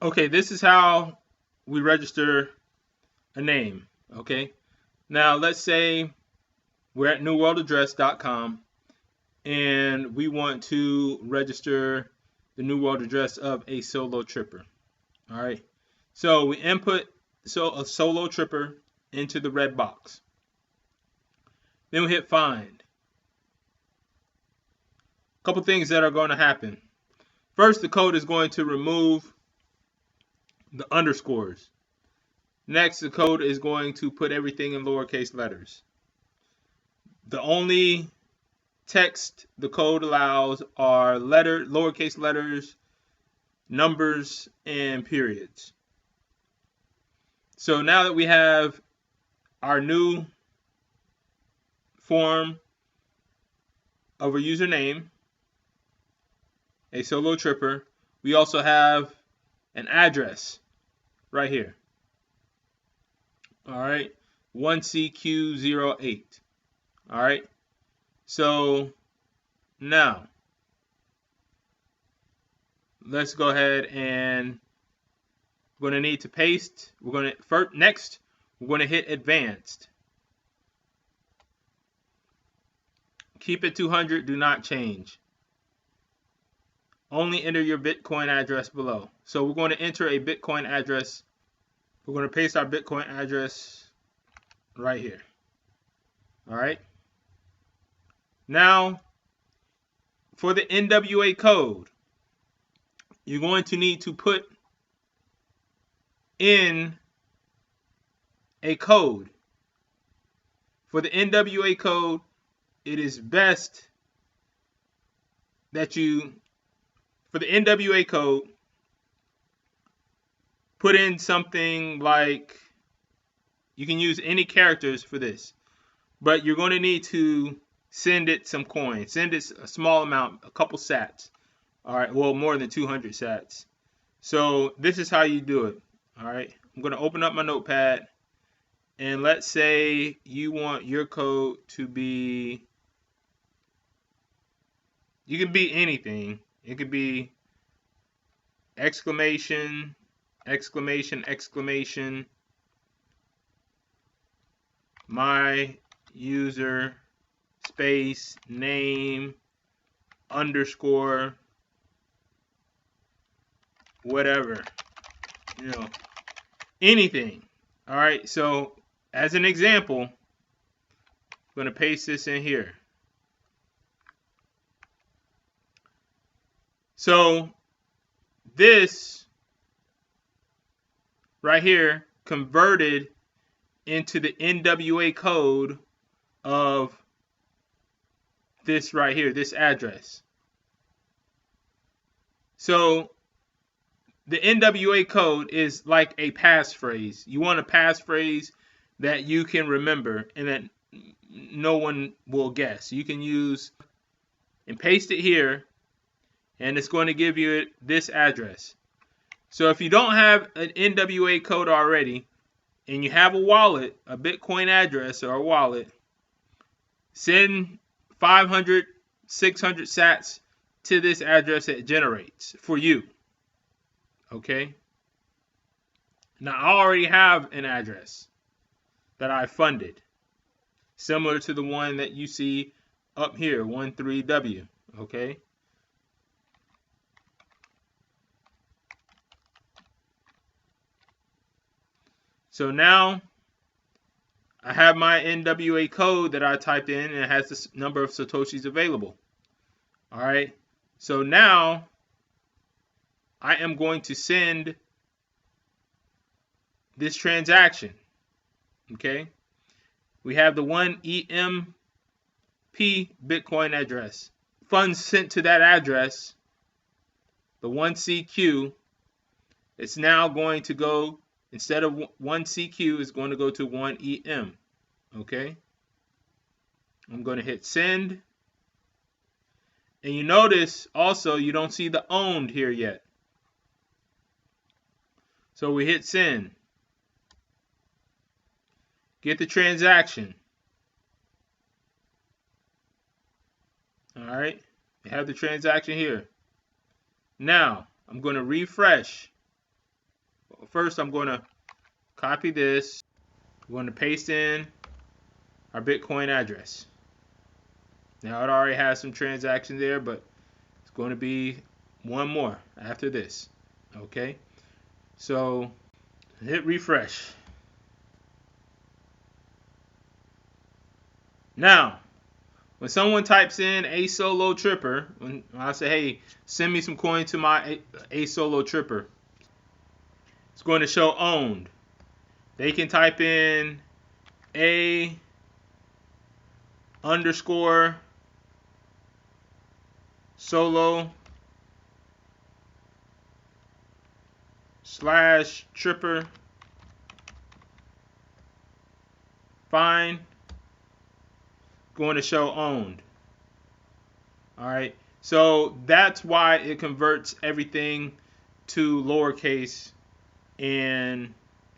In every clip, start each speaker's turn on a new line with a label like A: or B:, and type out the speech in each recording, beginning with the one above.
A: Okay, this is how we register a name. Okay, now let's say we're at newworldaddress.com and we want to register the New World address of a solo tripper. All right, so we input a solo tripper into the red box. Then we hit find. A couple things that are going to happen. First, the code is going to remove the underscores. Next, the code is going to put everything in lowercase letters. The only text the code allows are lowercase letters, numbers, and periods. So now that we have our new form of a username, a solo tripper, we also have an address right here. All right, 1CQ08. All right, so now let's go ahead and we're going to need to paste. Next, we're going to hit advanced. Keep it 200, do not change. Only enter your Bitcoin address below. So we're going to enter a Bitcoin address. We're going to paste our Bitcoin address right here. All right. Now, for the NWA code, you're going to need to put in a code. For the NWA code, it is best that for the NWA code, put in something like, you can use any characters for this, but you're going to need to send it some coins. Send it a small amount, a couple sats. All right, well, more than 200 sats. So this is how you do it. All right, I'm going to open up my notepad, and let's say you want your code to be, you can be anything. It could be exclamation, exclamation, exclamation, my user space name underscore whatever, anything. All right, so as an example, I'm going to paste this in here. So this right here converted into the NWA code of this right here, this address. So the NWA code is like a passphrase. You want a passphrase that you can remember and that no one will guess. You can use and paste it here, and it's going to give you this address. So if you don't have an NWA code already, and you have a wallet, a Bitcoin address or a wallet, send 500, 600 sats to this address that generates for you. Okay? Now, I already have an address that I funded, similar to the one that you see up here, 13W. Okay? So now I have my NWA code that I typed in, and it has the number of Satoshis available. All right. So now I am going to send this transaction. Okay. We have the 1EMP Bitcoin address. Funds sent to that address, the 1CQ, it's now going to go, instead of 1CQ, it's going to go to 1EM. Okay. I'm going to hit send. And you notice also you don't see the owned here yet. So we hit send. Get the transaction. All right. You have the transaction here. Now I'm going to refresh. first I'm going to copy this. We're going to paste in our Bitcoin address. Now it already has some transactions there, but it's going to be one more after this. Okay, so hit refresh. Now, when someone types in A Solo Tripper, when I say, hey, send me some coin to my A Solo Tripper, it's going to show owned. They can type in A underscore Solo slash Tripper. Fine. Going to show owned. Alright. So that's why it converts everything to lowercase and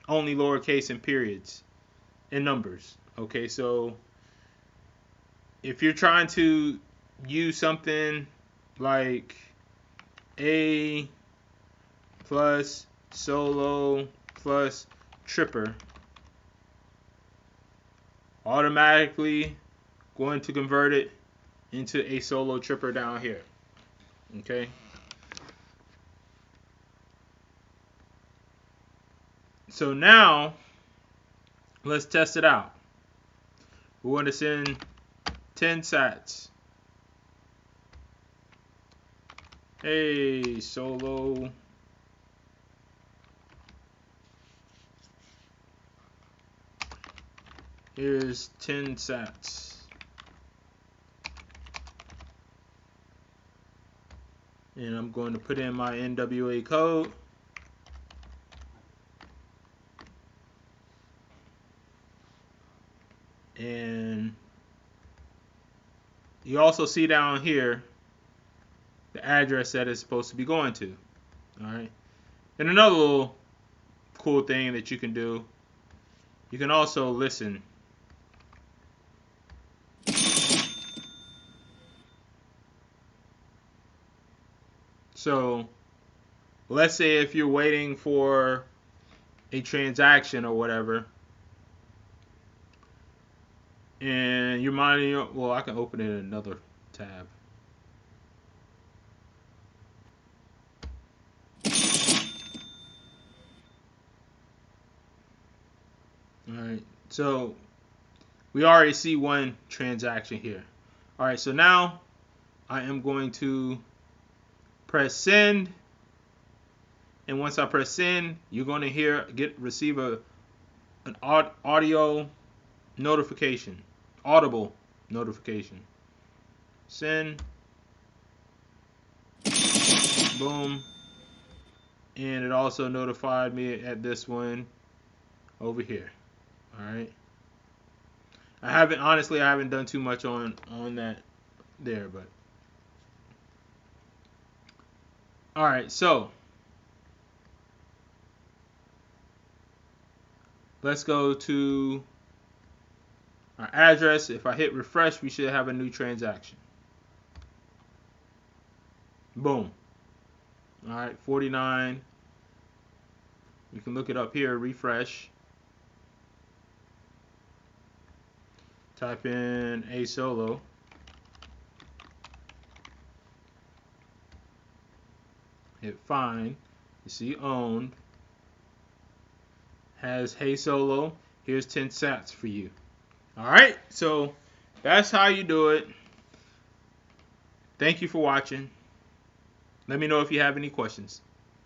A: only lowercase in periods and numbers. Okay, so if you're trying to use something like A plus Solo plus Tripper, automatically going to convert it into A Solo Tripper down here. Okay. So now let's test it out. We want to send 10 sats. Hey, Solo. Here's 10 sats. And I'm going to put in my NWA code. And you also see down here the address that it's supposed to be going to. Alright. And another little cool thing that you can do, you can also listen. So let's say if you're waiting for a transaction or whatever, and you're monitoring, well, I can open it in another tab. Alright, so we already see one transaction here. Alright, so now I am going to press send, and once I press send, you're going to receive an audio notification, audible notification. Send, boom, and it also notified me at this one over here. All right, I haven't done too much on that there, but all right, so let's go to our address. If I hit refresh, we should have a new transaction. Boom. All right, 49. You can look it up here, refresh. Type in A Solo. Hit find. You see owned. Has Hey Solo. Here's 10 sats for you. Alright, so that's how you do it. Thank you for watching. Let me know if you have any questions.